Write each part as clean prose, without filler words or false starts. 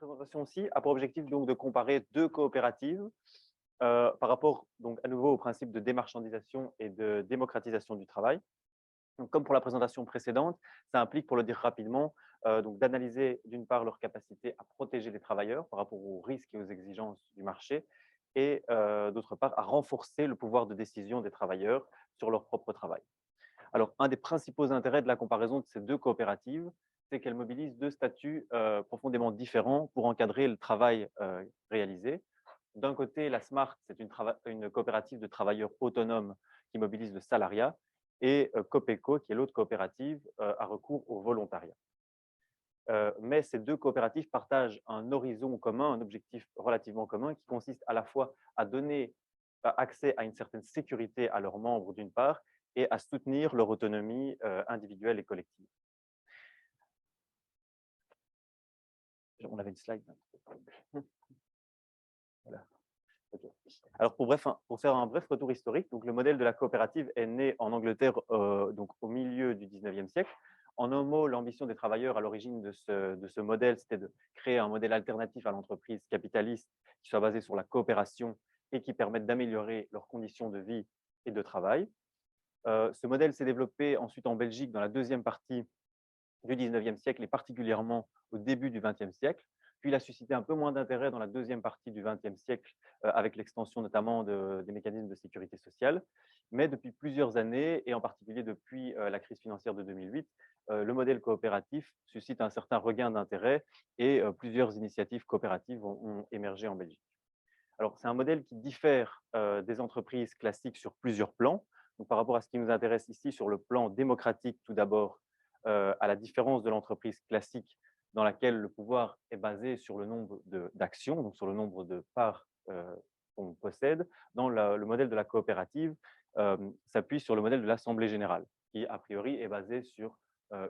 présentation aussi a pour objectif donc, de comparer deux coopératives par rapport donc, à nouveau au principe de démarchandisation et de démocratisation du travail. Donc, comme pour la présentation précédente, ça implique, pour le dire rapidement, donc d'analyser d'une part leur capacité à protéger les travailleurs par rapport aux risques et aux exigences du marché et d'autre part à renforcer le pouvoir de décision des travailleurs sur leur propre travail. Alors, un des principaux intérêts de la comparaison de ces deux coopératives, c'est qu'elles mobilisent deux statuts profondément différents pour encadrer le travail réalisé. D'un côté, la SMART, c'est une coopérative de travailleurs autonomes qui mobilise le salariat, et Copeco, qui est l'autre coopérative, a recours au volontariat. Mais ces deux coopératives partagent un horizon commun, un objectif relativement commun, qui consiste à la fois à donner accès à une certaine sécurité à leurs membres, d'une part, et à soutenir leur autonomie individuelle et collective. On avait une slide. Voilà. Okay. Alors, pour faire un bref retour historique, donc le modèle de la coopérative est né en Angleterre donc au milieu du 19e siècle. En un mot, l'ambition des travailleurs à l'origine de ce modèle, c'était de créer un modèle alternatif à l'entreprise capitaliste qui soit basé sur la coopération et qui permette d'améliorer leurs conditions de vie et de travail. Ce modèle s'est développé ensuite en Belgique dans la deuxième partie du 19e siècle et particulièrement au début du 20e siècle. Puis il a suscité un peu moins d'intérêt dans la deuxième partie du XXe siècle, avec l'extension notamment des mécanismes de sécurité sociale. Mais depuis plusieurs années, et en particulier depuis la crise financière de 2008, le modèle coopératif suscite un certain regain d'intérêt et plusieurs initiatives coopératives ont émergé en Belgique. Alors, c'est un modèle qui diffère des entreprises classiques sur plusieurs plans. Donc, par rapport à ce qui nous intéresse ici, sur le plan démocratique, tout d'abord, à la différence de l'entreprise classique dans laquelle le pouvoir est basé sur le nombre d'actions, donc sur le nombre de parts qu'on possède, dans le modèle de la coopérative s'appuie sur le modèle de l'Assemblée générale, qui a priori est basé sur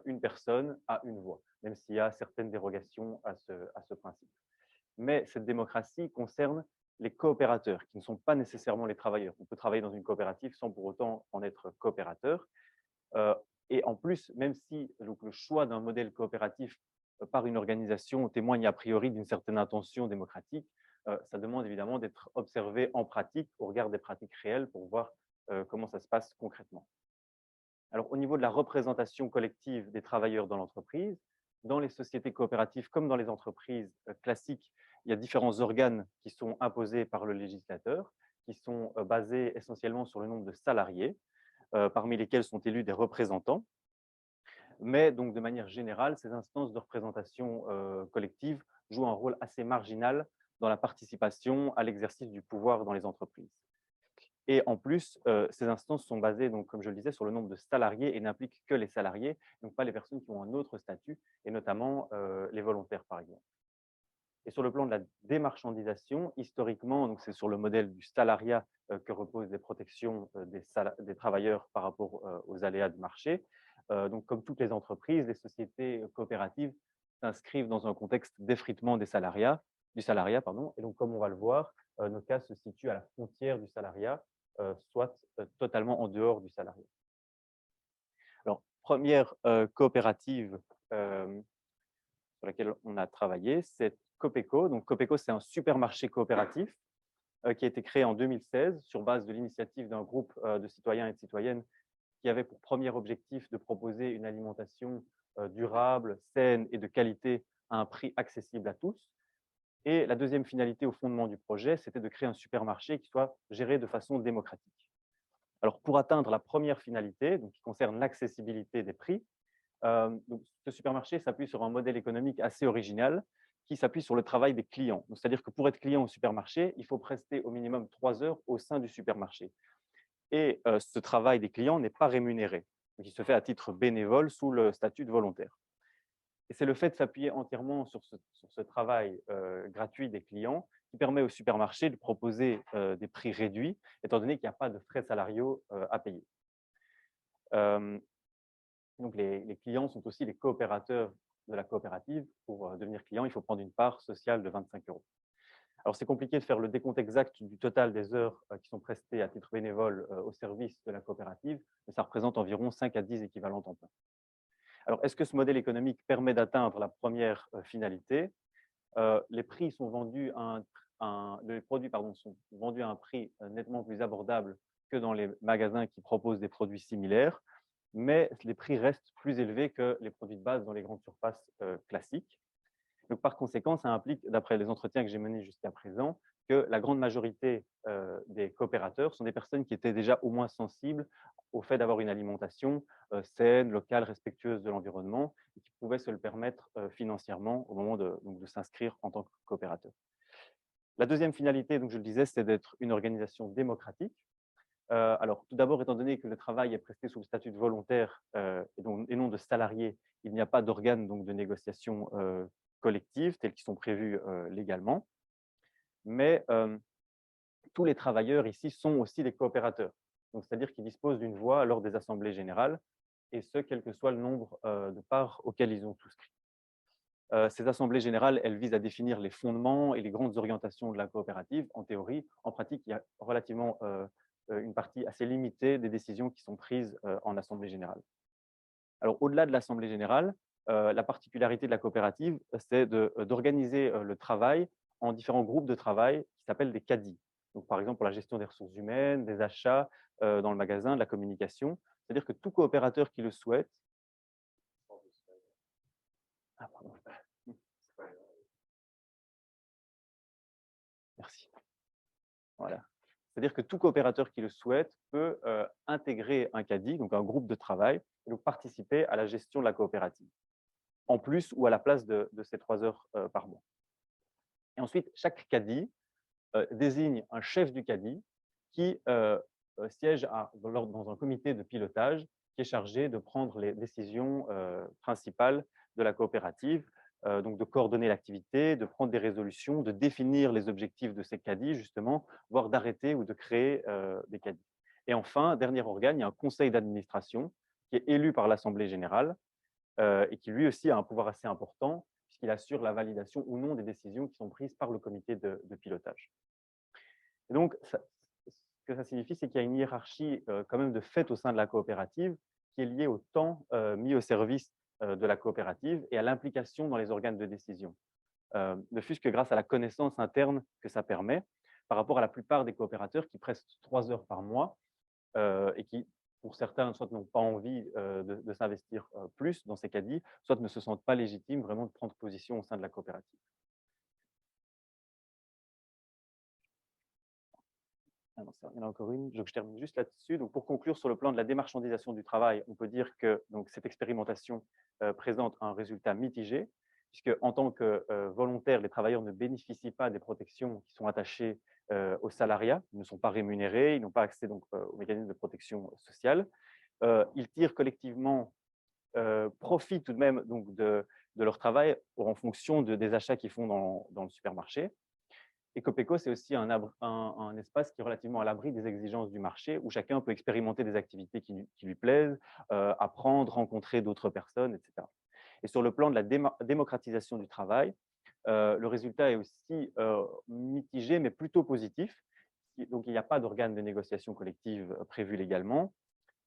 une personne à une voix, même s'il y a certaines dérogations à ce principe. Mais cette démocratie concerne les coopérateurs, qui ne sont pas nécessairement les travailleurs. On peut travailler dans une coopérative sans pour autant en être coopérateur. Et en plus, même si donc, le choix d'un modèle coopératif par une organisation témoigne a priori d'une certaine intention démocratique, ça demande évidemment d'être observé en pratique, au regard des pratiques réelles, pour voir comment ça se passe concrètement. Alors, au niveau de la représentation collective des travailleurs dans l'entreprise, dans les sociétés coopératives comme dans les entreprises classiques, il y a différents organes qui sont imposés par le législateur, qui sont basés essentiellement sur le nombre de salariés, parmi lesquels sont élus des représentants. Mais donc, de manière générale, ces instances de représentation collective jouent un rôle assez marginal dans la participation à l'exercice du pouvoir dans les entreprises. Et en plus, ces instances sont basées, donc, comme je le disais, sur le nombre de salariés et n'impliquent que les salariés, donc pas les personnes qui ont un autre statut, et notamment les volontaires, par exemple. Et sur le plan de la démarchandisation, historiquement, c'est sur le modèle du salariat que reposent les protections des travailleurs par rapport aux aléas du marché. Donc, comme toutes les entreprises, les sociétés coopératives s'inscrivent dans un contexte d'effritement du salariat. Et donc, comme on va le voir, nos cas se situent à la frontière du salariat, soit totalement en dehors du salariat. Alors, première coopérative sur laquelle on a travaillé, c'est Copeco. Donc, Copeco, c'est un supermarché coopératif qui a été créé en 2016 sur base de l'initiative d'un groupe de citoyens et de citoyennes qui avait pour premier objectif de proposer une alimentation durable, saine et de qualité à un prix accessible à tous. Et la deuxième finalité au fondement du projet, c'était de créer un supermarché qui soit géré de façon démocratique. Alors, pour atteindre la première finalité, donc, qui concerne l'accessibilité des prix, donc, ce supermarché s'appuie sur un modèle économique assez original qui s'appuie sur le travail des clients. C'est-à-dire que pour être client au supermarché, il faut prester au minimum 3 heures au sein du supermarché. Et ce travail des clients n'est pas rémunéré. Donc, il se fait à titre bénévole sous le statut de volontaire. Et c'est le fait de s'appuyer entièrement sur ce travail gratuit des clients qui permet au supermarché de proposer des prix réduits, étant donné qu'il n'y a pas de frais salariaux à payer. Donc, les clients sont aussi les coopérateurs de la coopérative. Pour devenir client, il faut prendre une part sociale de 25 €. Alors, c'est compliqué de faire le décompte exact du total des heures qui sont prestées à titre bénévole au service de la coopérative, mais ça représente environ 5 à 10 équivalents temps plein. Alors, est-ce que ce modèle économique permet d'atteindre la première finalité? les prix sont vendus les produits sont vendus à un prix nettement plus abordable que dans les magasins qui proposent des produits similaires, mais les prix restent plus élevés que les produits de base dans les grandes surfaces classiques. Donc, par conséquent, ça implique, d'après les entretiens que j'ai menés jusqu'à présent, que la grande majorité des coopérateurs sont des personnes qui étaient déjà au moins sensibles au fait d'avoir une alimentation saine, locale, respectueuse de l'environnement, et qui pouvaient se le permettre financièrement au moment de s'inscrire en tant que coopérateur. La deuxième finalité, donc je le disais, c'est d'être une organisation démocratique. Alors, tout d'abord, étant donné que le travail est presté sous le statut de volontaire et non de salarié, il n'y a pas d'organes de négociation collective tels qu'ils sont prévus légalement. Mais tous les travailleurs ici sont aussi des coopérateurs. C'est-à-dire qu'ils disposent d'une voix lors des assemblées générales, et ce, quel que soit le nombre de parts auxquelles ils ont souscrit. Ces assemblées générales, elles visent à définir les fondements et les grandes orientations de la coopérative, en théorie. En pratique, il y a relativement une partie assez limitée des décisions qui sont prises en assemblée générale. Alors, au-delà de l'assemblée générale, la particularité de la coopérative, c'est d'organiser le travail en différents groupes de travail qui s'appellent des caddies. Donc, par exemple, pour la gestion des ressources humaines, des achats dans le magasin, de la communication. C'est-à-dire que tout coopérateur qui le souhaite… Ah, pardon. Merci. Voilà. C'est-à-dire que tout coopérateur qui le souhaite peut intégrer un caddie, donc un groupe de travail, et donc participer à la gestion de la coopérative, en plus ou à la place de ces 3 heures par mois. Et ensuite, chaque caddie désigne un chef du caddie qui siège dans un comité de pilotage qui est chargé de prendre les décisions principales de la coopérative, donc de coordonner l'activité, de prendre des résolutions, de définir les objectifs de ces caddies, justement, voire d'arrêter ou de créer des caddies. Et enfin, dernier organe, il y a un conseil d'administration qui est élu par l'Assemblée générale et qui lui aussi a un pouvoir assez important puisqu'il assure la validation ou non des décisions qui sont prises par le comité de pilotage. Et donc, ce que ça signifie, c'est qu'il y a une hiérarchie quand même de fait au sein de la coopérative qui est liée au temps mis au service de la coopérative et à l'implication dans les organes de décision. Ne fût-ce que grâce à la connaissance interne que ça permet par rapport à la plupart des coopérateurs qui prestent 3 heures par mois et qui, pour certains, soit n'ont pas envie de s'investir plus dans ces caddies, soit ne se sentent pas légitimes vraiment de prendre position au sein de la coopérative. Ah non, il y en a encore une, donc je termine juste là-dessus. Donc, pour conclure, sur le plan de la démarchandisation du travail, on peut dire que cette expérimentation présente un résultat mitigé, puisque en tant que volontaires, les travailleurs ne bénéficient pas des protections qui sont attachées au salariat, ils ne sont pas rémunérés, ils n'ont pas accès aux mécanismes de protection sociale. Ils tirent collectivement profit tout de même de leur travail en fonction des achats qu'ils font dans le supermarché. Et Copeco, c'est aussi un espace qui est relativement à l'abri des exigences du marché, où chacun peut expérimenter des activités qui lui plaisent, apprendre, rencontrer d'autres personnes, etc. Et sur le plan de la démocratisation du travail, le résultat est aussi mitigé, mais plutôt positif. Donc, il n'y a pas d'organe de négociation collective prévu légalement,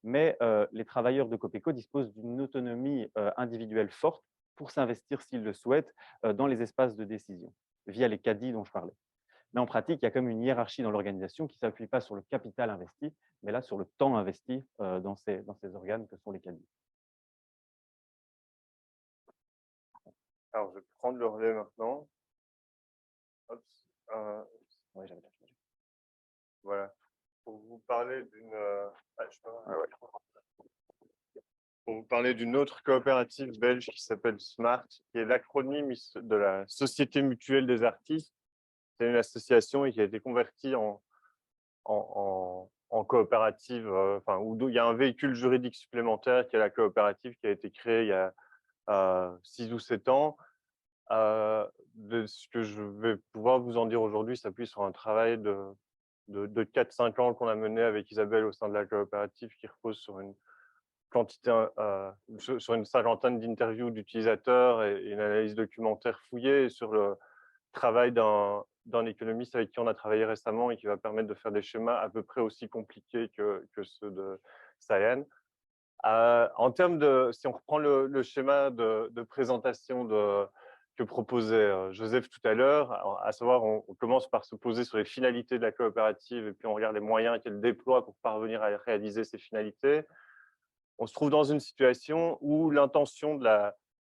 mais les travailleurs de Copeco disposent d'une autonomie individuelle forte pour s'investir, s'ils le souhaitent, dans les espaces de décision, via les caddies dont je parlais. Mais en pratique, il y a comme une hiérarchie dans l'organisation qui ne s'appuie pas sur le capital investi, mais là sur le temps investi dans ces organes que sont les caddies. Alors, je vais prendre le relais maintenant. Hop, Ouais, j'avais changé. voilà. Pour vous parler d'une autre coopérative belge qui s'appelle SMART, qui est l'acronyme de la Société mutuelle des artistes. C'est une association qui a été convertie en coopérative, où il y a un véhicule juridique supplémentaire qui est la coopérative qui a été créée il y a 6 ou 7 ans. De ce que je vais pouvoir vous en dire aujourd'hui s'appuie sur un travail de 4-5 ans qu'on a mené avec Isabelle au sein de la coopérative qui repose sur une sur une cinquantaine d'interviews d'utilisateurs et une analyse documentaire fouillée et sur le travail d'un économiste avec qui on a travaillé récemment et qui va permettre de faire des schémas à peu près aussi compliqués que ceux de Sayan. En termes de, si on reprend le schéma de présentation que proposait Joseph tout à l'heure, à savoir on commence par se poser sur les finalités de la coopérative et puis on regarde les moyens qu'elle déploie pour parvenir à réaliser ces finalités. On se trouve dans une situation où l'intention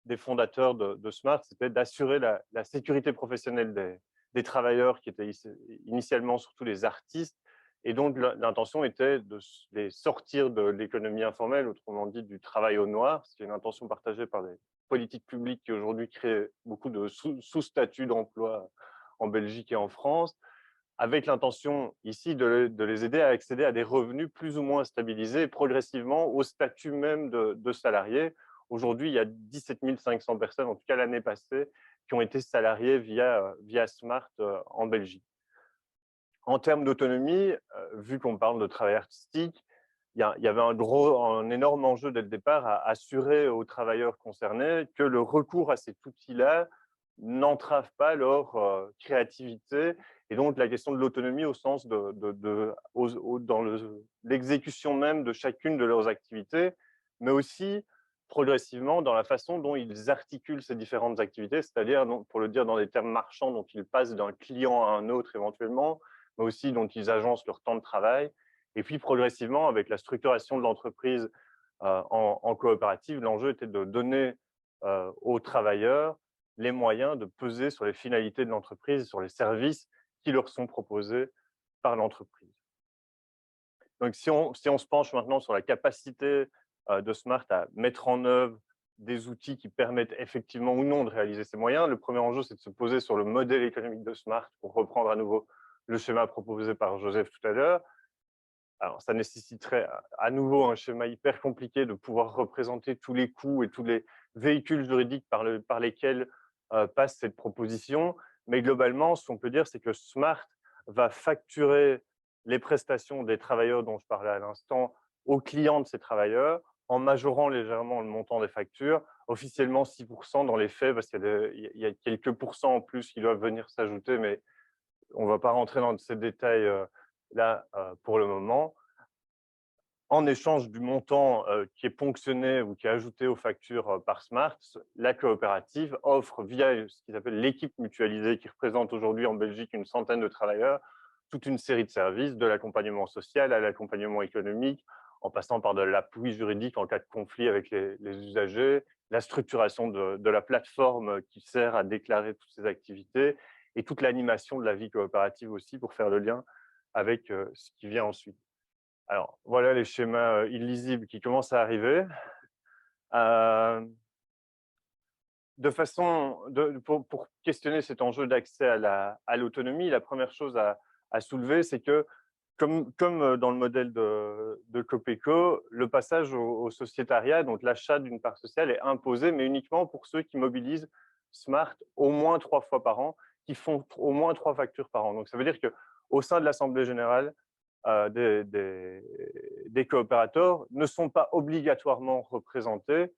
des fondateurs de Smart, c'était d'assurer la sécurité professionnelle des travailleurs qui étaient initialement surtout les artistes. Et donc, l'intention était de les sortir de l'économie informelle, autrement dit du travail au noir, ce qui est une intention partagée par des politiques publiques qui aujourd'hui créent beaucoup de sous-statuts d'emploi en Belgique et en France, avec l'intention ici de les aider à accéder à des revenus plus ou moins stabilisés progressivement au statut même de salariés. Aujourd'hui, il y a 17 500 personnes, en tout cas l'année passée, qui ont été salariées via Smart en Belgique. En termes d'autonomie, vu qu'on parle de travail artistique, il y avait un énorme enjeu dès le départ à assurer aux travailleurs concernés que le recours à cet outil-là n'entrave pas leur créativité. Et donc, la question de l'autonomie au sens dans l'exécution même de chacune de leurs activités, mais aussi progressivement dans la façon dont ils articulent ces différentes activités, c'est-à-dire, pour le dire dans des termes marchands, dont ils passent d'un client à un autre éventuellement, mais aussi dont ils agencent leur temps de travail. Et puis, progressivement, avec la structuration de l'entreprise en coopérative, l'enjeu était de donner aux travailleurs les moyens de peser sur les finalités de l'entreprise, sur les services qui leur sont proposés par l'entreprise. Donc, si on se penche maintenant sur la capacité de Smart à mettre en œuvre des outils qui permettent effectivement ou non de réaliser ces moyens, le premier enjeu, c'est de se poser sur le modèle économique de Smart, pour reprendre à nouveau le schéma proposé par Joseph tout à l'heure. Alors, ça nécessiterait à nouveau un schéma hyper compliqué de pouvoir représenter tous les coûts et tous les véhicules juridiques par lesquels passe cette proposition. Mais globalement, ce qu'on peut dire, c'est que Smart va facturer les prestations des travailleurs dont je parlais à l'instant aux clients de ces travailleurs en majorant légèrement le montant des factures, officiellement 6% dans les faits, parce qu'il y a quelques pourcents en plus qui doivent venir s'ajouter, mais on ne va pas rentrer dans ces détails là pour le moment. En échange du montant qui est ponctionné ou qui est ajouté aux factures par Smart, la coopérative offre via ce qu'ils appellent l'équipe mutualisée, qui représente aujourd'hui en Belgique une centaine de travailleurs, toute une série de services, de l'accompagnement social à l'accompagnement économique, en passant par de l'appui juridique en cas de conflit avec les usagers, la structuration de la plateforme qui sert à déclarer toutes ces activités et toute l'animation de la vie coopérative aussi pour faire le lien avec ce qui vient ensuite. Alors, voilà les schémas illisibles qui commencent à arriver. Pour questionner cet enjeu d'accès à l'autonomie, la première chose à soulever, c'est que, comme dans le modèle de Copeco, le passage au sociétariat, donc l'achat d'une part sociale, est imposé, mais uniquement pour ceux qui mobilisent Smart au moins 3 fois par an, qui font au moins 3 factures par an. Donc, ça veut dire qu'au sein de l'Assemblée générale, des coopérateurs ne sont pas obligatoirement représentés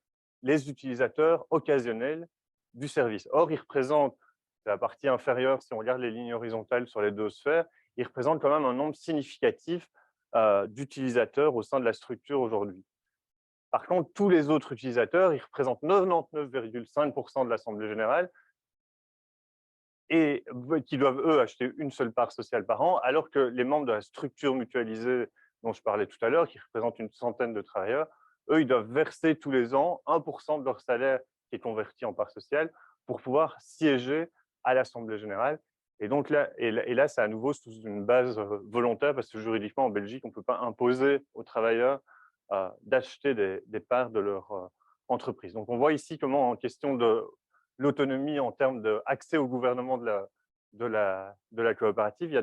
les utilisateurs occasionnels du service. Or, ils représentent, c'est la partie inférieure, si on regarde les lignes horizontales sur les deux sphères, ils représentent quand même un nombre significatif d'utilisateurs au sein de la structure aujourd'hui. Par contre, tous les autres utilisateurs, ils représentent 99,5% de l'Assemblée générale, et qui doivent, eux, acheter une seule part sociale par an, alors que les membres de la structure mutualisée dont je parlais tout à l'heure, qui représentent une centaine de travailleurs, eux, ils doivent verser tous les ans 1% de leur salaire qui est converti en part sociale pour pouvoir siéger à l'Assemblée générale. Et donc là, c'est à nouveau sous une base volontaire, parce que juridiquement, en Belgique, on ne peut pas imposer aux travailleurs d'acheter des parts de leur entreprise. Donc on voit ici comment, en question de l'autonomie en termes d'accès au gouvernement de la coopérative, il y a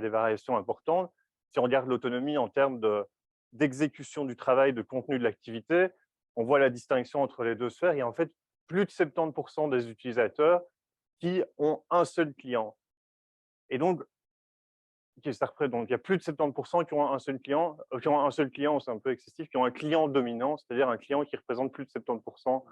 des variations importantes. Si on regarde l'autonomie en termes d'exécution du travail, de contenu de l'activité, on voit la distinction entre les deux sphères. Il y a en fait plus de 70% des utilisateurs qui ont un seul client. Et donc, il y a plus de 70% qui ont un seul client, c'est un peu excessif, qui ont un client dominant, c'est-à-dire un client qui représente plus de 70%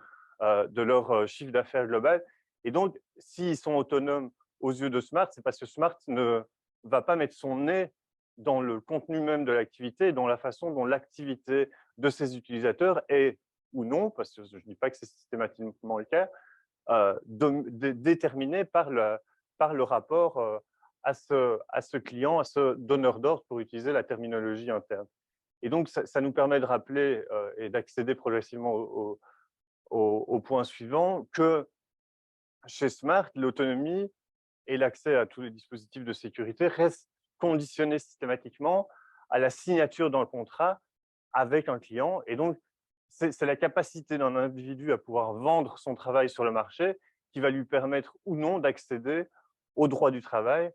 de leur chiffre d'affaires global. Et donc, s'ils sont autonomes aux yeux de Smart, c'est parce que Smart ne va pas mettre son nez dans le contenu même de l'activité, dans la façon dont l'activité de ses utilisateurs est ou non, parce que je ne dis pas que c'est systématiquement le cas, déterminé par le rapport à ce client, à ce donneur d'ordre, pour utiliser la terminologie interne. Et donc, ça nous permet de rappeler et d'accéder progressivement au point suivant, que chez Smart, l'autonomie et l'accès à tous les dispositifs de sécurité restent conditionnés systématiquement à la signature d'un contrat avec un client. Et donc, c'est la capacité d'un individu à pouvoir vendre son travail sur le marché qui va lui permettre ou non d'accéder au droit du travail,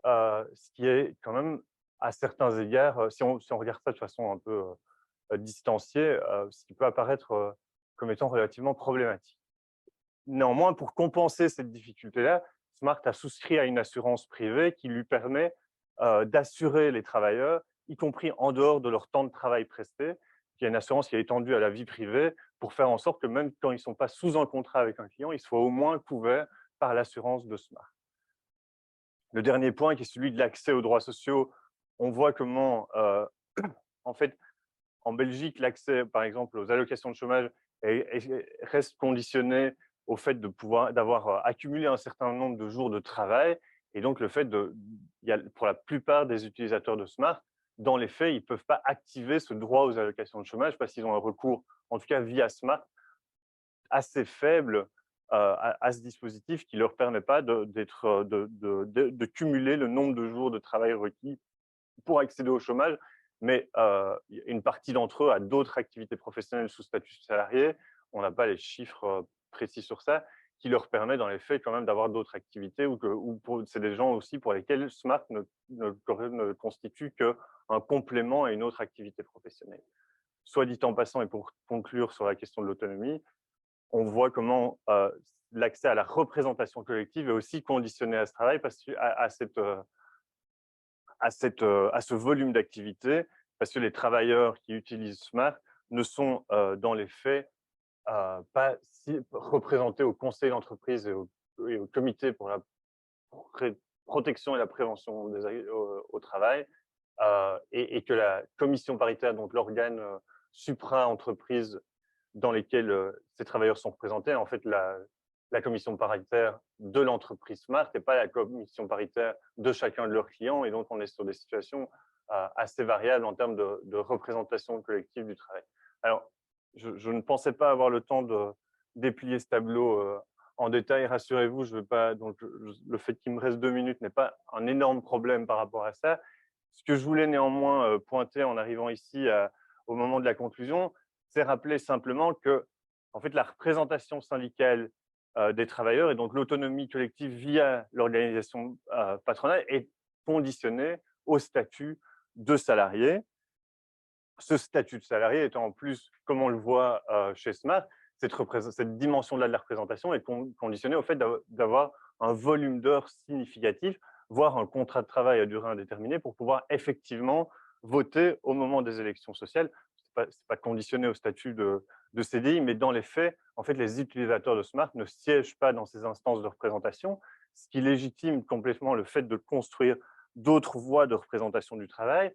ce qui est quand même, à certains égards, si on regarde ça de façon un peu distanciée, ce qui peut apparaître comme étant relativement problématique. Néanmoins, pour compenser cette difficulté-là, Smart a souscrit à une assurance privée qui lui permet d'assurer les travailleurs, y compris en dehors de leur temps de travail presté, qui est une assurance qui est étendue à la vie privée, pour faire en sorte que même quand ils ne sont pas sous un contrat avec un client, ils soient au moins couverts par l'assurance de Smart. Le dernier point, qui est celui de l'accès aux droits sociaux, on voit comment, en fait, en Belgique, l'accès, par exemple, aux allocations de chômage reste conditionné au fait d'avoir accumulé un certain nombre de jours de travail. Et donc, le fait pour la plupart des utilisateurs de Smart, dans les faits, ils ne peuvent pas activer ce droit aux allocations de chômage parce qu'ils ont un recours, en tout cas via Smart, assez faible à ce dispositif qui ne leur permet pas de cumuler le nombre de jours de travail requis pour accéder au chômage, mais une partie d'entre eux a d'autres activités professionnelles sous statut salarié, on n'a pas les chiffres précis sur ça, qui leur permet dans les faits quand même d'avoir d'autres activités, ou c'est des gens aussi pour lesquels Smart ne constitue qu'un complément à une autre activité professionnelle. Soit dit en passant, et pour conclure sur la question de l'autonomie, on voit comment l'accès à la représentation collective est aussi conditionné à ce travail, à ce volume d'activité, parce que les travailleurs qui utilisent Smart ne sont dans les faits pas si représentés au conseil d'entreprise et au comité pour la protection et la prévention au travail, et que la commission paritaire, donc l'organe supra-entreprise dans lesquels ces travailleurs sont représentés, en fait, la commission paritaire de l'entreprise Smart et pas la commission paritaire de chacun de leurs clients. Et donc, on est sur des situations assez variables en termes de représentation collective du travail. Alors, je ne pensais pas avoir le temps de déplier ce tableau en détail. Rassurez-vous, je veux pas, donc, le fait qu'il me reste 2 minutes n'est pas un énorme problème par rapport à ça. Ce que je voulais néanmoins pointer en arrivant ici au moment de la conclusion, c'est rappeler simplement que, en fait, la représentation syndicale des travailleurs et donc l'autonomie collective via l'organisation patronale est conditionnée au statut de salarié. Ce statut de salarié étant en plus, comme on le voit chez Smart, cette dimension-là de la représentation est conditionnée au fait d'avoir un volume d'heures significatif, voire un contrat de travail à durée indéterminée pour pouvoir effectivement voter au moment des élections sociales. Ce n'est pas conditionné au statut de CDI, mais dans les faits, en fait, les utilisateurs de Smart ne siègent pas dans ces instances de représentation, ce qui légitime complètement le fait de construire d'autres voies de représentation du travail.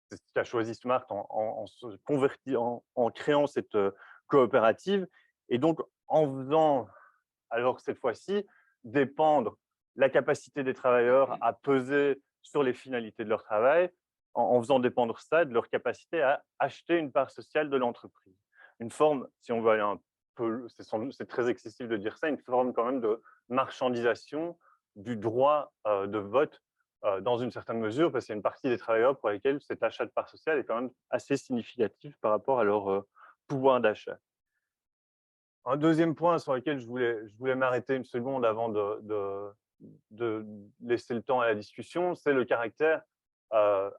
C'est ce qu'a choisi Smart en créant cette coopérative. Et donc, en faisant, alors cette fois-ci, dépendre la capacité des travailleurs à peser sur les finalités de leur travail, en faisant dépendre ça de leur capacité à acheter une part sociale de l'entreprise. Une forme, si on veut aller un peu, c'est très excessif de dire ça, une forme quand même de marchandisation du droit de vote dans une certaine mesure, parce qu'il y a une partie des travailleurs pour lesquels cet achat de part sociale est quand même assez significatif par rapport à leur pouvoir d'achat. Un deuxième point sur lequel je voulais m'arrêter une seconde avant de laisser le temps à la discussion, c'est le caractère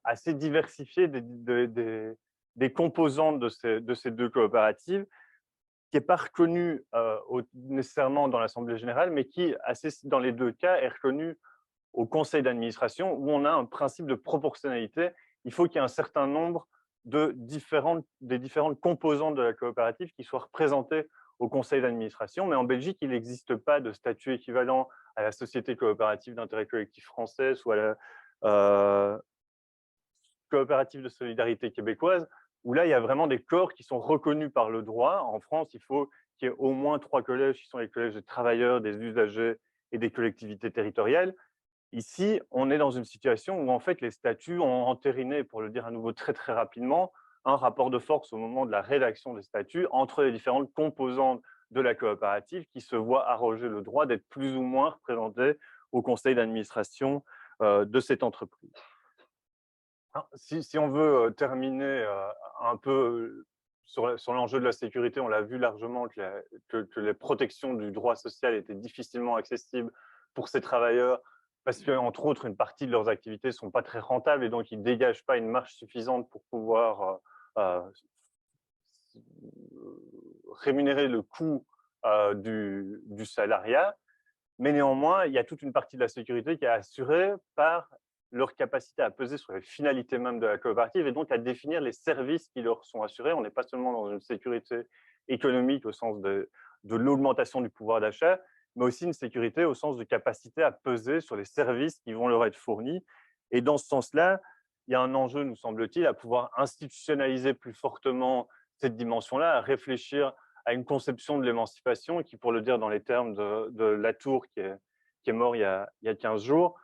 assez diversifié des composantes de ces deux coopératives, qui n'est pas reconnu nécessairement dans l'Assemblée générale, mais qui, dans les deux cas, est reconnu au conseil d'administration, où on a un principe de proportionnalité. Il faut qu'il y ait un certain nombre des différentes composantes de la coopérative qui soient représentées au conseil d'administration. Mais en Belgique, il n'existe pas de statut équivalent à la société coopérative d'intérêt collectif française ou à la coopérative de solidarité québécoise, où là, il y a vraiment des corps qui sont reconnus par le droit. En France, il faut qu'il y ait au moins 3 collèges qui sont les collèges des travailleurs, des usagers et des collectivités territoriales. Ici, on est dans une situation où en fait les statuts ont entériné, pour le dire à nouveau très très rapidement, un rapport de force au moment de la rédaction des statuts entre les différentes composantes de la coopérative qui se voient arroger le droit d'être plus ou moins représentés au conseil d'administration de cette entreprise. Alors, si on veut terminer un peu sur l'enjeu de la sécurité, on l'a vu largement que les protections du droit social étaient difficilement accessibles pour ces travailleurs parce qu'entre autres, une partie de leurs activités ne sont pas très rentables et donc ils ne dégagent pas une marge suffisante pour pouvoir rémunérer le coût du salariat. Mais néanmoins, il y a toute une partie de la sécurité qui est assurée par leur capacité à peser sur les finalités même de la coopérative et donc à définir les services qui leur sont assurés. On n'est pas seulement dans une sécurité économique au sens de l'augmentation du pouvoir d'achat, mais aussi une sécurité au sens de capacité à peser sur les services qui vont leur être fournis. Et dans ce sens-là, il y a un enjeu, nous semble-t-il, à pouvoir institutionnaliser plus fortement cette dimension-là, à réfléchir à une conception de l'émancipation qui, pour le dire dans les termes de Latour, qui est mort il y a 15 jours,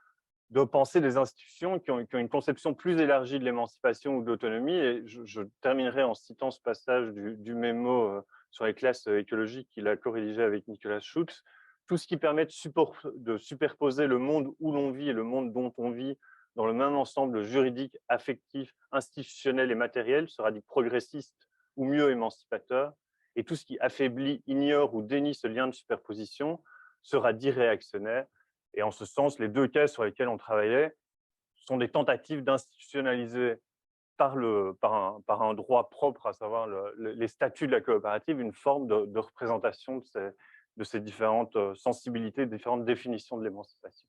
de penser des institutions qui ont une conception plus élargie de l'émancipation ou de l'autonomie. Et je terminerai en citant ce passage du mémo sur les classes écologiques qu'il a co-rédigé avec Nicolas Schutz. Tout ce qui permet de superposer le monde où l'on vit et le monde dont on vit dans le même ensemble juridique, affectif, institutionnel et matériel sera dit progressiste ou mieux émancipateur. Et tout ce qui affaiblit, ignore ou dénie ce lien de superposition sera dit réactionnaire. Et en ce sens, les deux cas sur lesquels on travaillait sont des tentatives d'institutionnaliser par un droit propre, à savoir les statuts de la coopérative, une forme de représentation de ces différentes sensibilités, différentes définitions de l'émancipation.